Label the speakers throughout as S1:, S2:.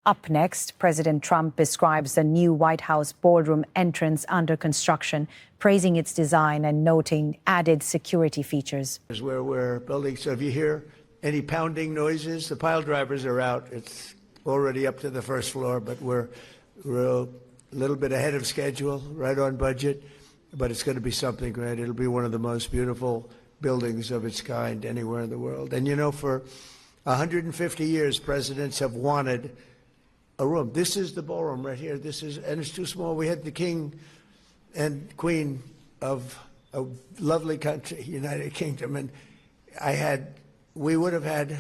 S1: Up next, President Trump describes the new White House ballroom entrance under construction, praising its design and noting added security features.
S2: Where we're building, so if you hear any pounding noises, the pile drivers are out. It's already up to the first floor, but we're a little bit ahead of schedule, right on budget, but it's going to be something great. It'll be one of the most beautiful buildings of its kind anywhere in the world. And you know, for 150 years, presidents have wanted a room. This is the ballroom right here. And it's too small. We had the king and queen of a lovely country, United Kingdom, and we would have had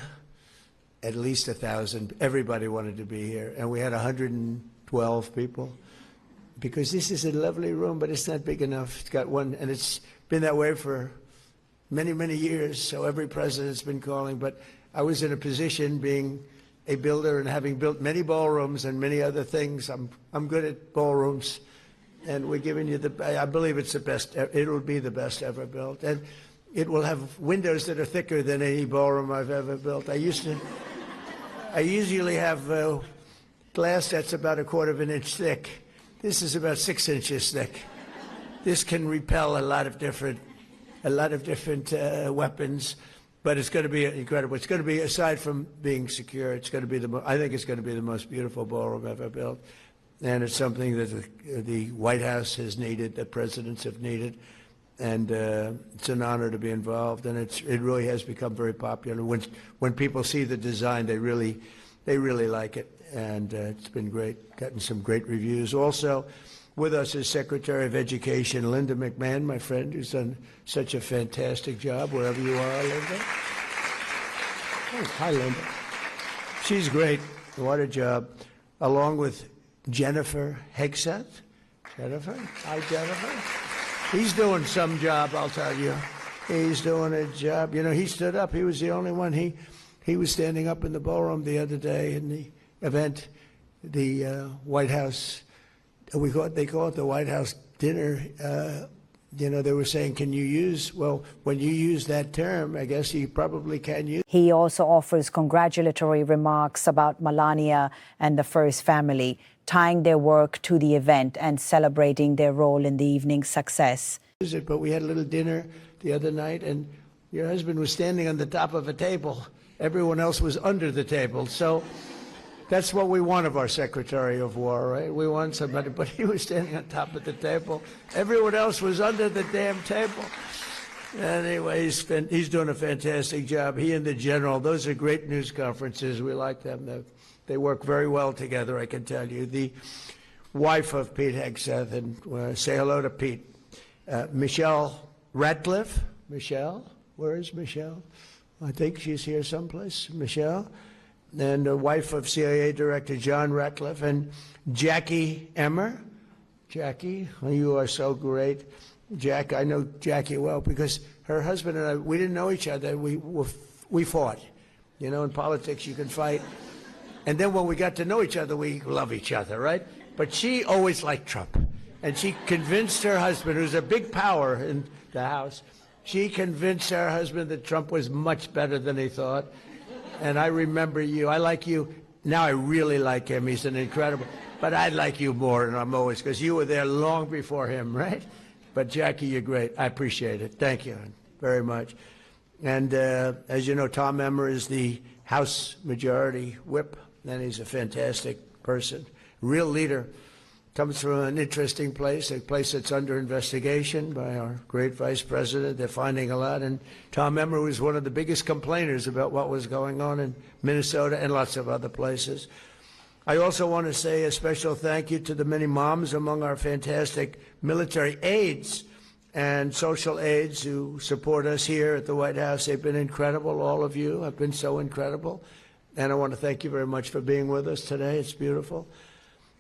S2: at least 1,000. Everybody wanted to be here, and we had 112 people, because this is a lovely room, but it's not big enough. It's got one, and it's been that way for many, many years, so every president's been calling. But I was in a position, being a builder and having built many ballrooms and many other things. I'm good at ballrooms, and we're giving you I believe it's the best. It'll be the best ever built, and it will have windows that are thicker than any ballroom I've ever built. I usually have glass that's about 1/4 of an inch thick. This is about 6 inches thick. This can repel a lot of different weapons. But it's going to be incredible. It's going to be, aside from being secure, it's going to be I think it's going to be the most beautiful ballroom ever built. And it's something that the White House has needed, that presidents have needed. And it's an honor to be involved. And it really has become very popular. When people see the design, they really like it. And it's been great, gotten some great reviews. Also, with us is Secretary of Education Linda McMahon, my friend, who's done such a fantastic job wherever you are, Linda. Oh, hi, Linda. She's great. What a job. Along with Jennifer Hegseth. Jennifer? Hi, Jennifer. He's doing some job, I'll tell you. He's doing a job. You know, he stood up. He was the only one. He was standing up in the ballroom the other day in the event, the White House. They call it the White House dinner. You know, they were saying, can you use, well, when you use that term, I guess you probably can use.
S1: He also offers congratulatory remarks about Melania and the first family, tying their work to the event and celebrating their role in the evening's success.
S2: But we had a little dinner the other night, and your husband was standing on the top of a table. Everyone else was under the table. So that's what we want of our Secretary of War, right? We want somebody, but he was standing on top of the table. Everyone else was under the damn table. Anyway, he's doing a fantastic job. He and the general, those are great news conferences. We like them. They work very well together, I can tell you. The wife of Pete Hegseth, and say hello to Pete. Michelle Ratcliffe. Michelle? Where is Michelle? I think she's here someplace. Michelle. And the wife of CIA Director John Ratcliffe, and Jackie Emmer. Jackie, you are so great. Jack, I know Jackie well because her husband and I, we didn't know each other. We fought. You know, in politics you can fight. And then when we got to know each other, we love each other, right? But she always liked Trump. And she convinced her husband, who's a big power in the House, she convinced her husband that Trump was much better than he thought. And I remember you. I like you. Now I really like him. He's an incredible. But I like you more, and I'm always, because you were there long before him, right? But Jackie, you're great. I appreciate it. Thank you very much. And as you know, Tom Emmer is the House Majority Whip, and he's a fantastic person, real leader. Comes from an interesting place, a place that's under investigation by our great Vice President. They're finding a lot. And Tom Emmer was one of the biggest complainers about what was going on in Minnesota and lots of other places. I also want to say a special thank you to the many moms among our fantastic military aides and social aides who support us here at the White House. They've been incredible. All of you have been so incredible. And I want to thank you very much for being with us today. It's beautiful.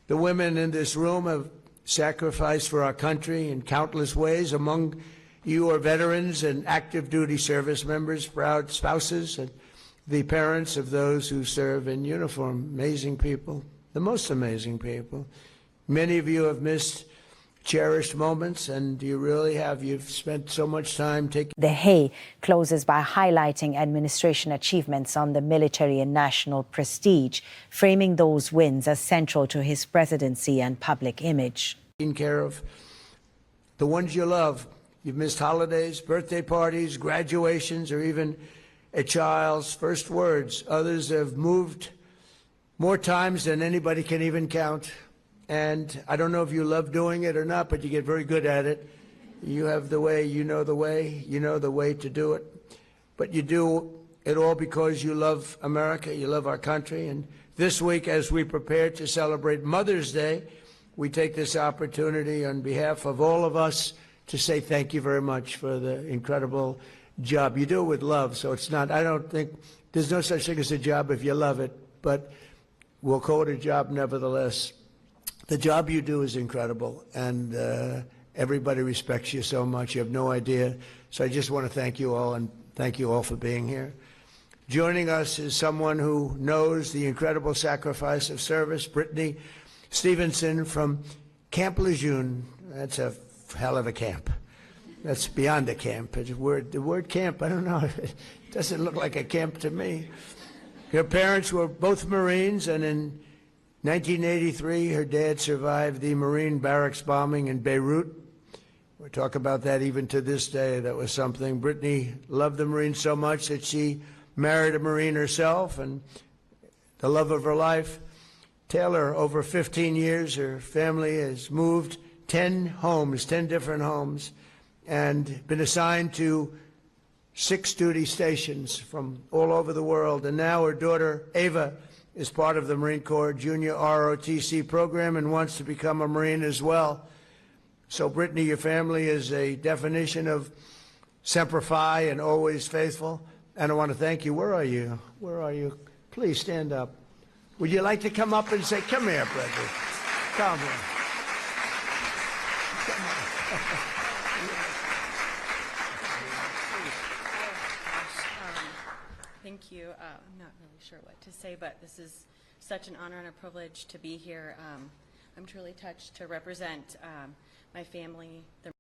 S2: The women in this room have sacrificed for our country in countless ways. Among you are veterans and active duty service members, proud spouses, and the parents of those who serve in uniform. Amazing people, the most amazing people. Many of you have missed cherished moments, and you really have. You've spent so much time taking.
S1: The Hay closes by highlighting administration achievements on the military and national prestige, framing those wins as central to his presidency and public image.
S2: Taking care of the ones you love. You've missed holidays, birthday parties, graduations, or even a child's first words. Others have moved more times than anybody can even count. And I don't know if you love doing it or not, but you get very good at it. You have the way, you know the way to do it. But you do it all because you love America, you love our country. And this week, as we prepare to celebrate Mother's Day, we take this opportunity on behalf of all of us to say thank you very much for the incredible job. You do it with love, so it's not, I don't think, there's no such thing as a job if you love it, but we'll call it a job nevertheless. The job you do is incredible, and everybody respects you so much. You have no idea. So I just want to thank you all, and thank you all for being here. Joining us is someone who knows the incredible sacrifice of service, Brittany Stevenson from Camp Lejeune. That's a hell of a camp. That's beyond a camp. The word camp, I don't know. It doesn't look like a camp to me. Her parents were both Marines, and in 1983, her dad survived the Marine barracks bombing in Beirut. We talk about that even to this day. That was something. Brittany loved the Marines so much that she married a Marine herself, and the love of her life. Taylor, over 15 years, her family has moved 10 homes, 10 different homes, and been assigned to 6 duty stations from all over the world. And now her daughter, Ava, is part of the Marine Corps Junior ROTC program and wants to become a Marine as well. So, Brittany, your family is a definition of Semper Fi and always faithful. And I want to thank you. Where are you? Where are you? Please stand up. Would you like to come up and say, come here, Brittany. Come here.
S3: Thank you. I'm not really sure what to say, but this is such an honor and a privilege to be here. I'm truly touched to represent my family, the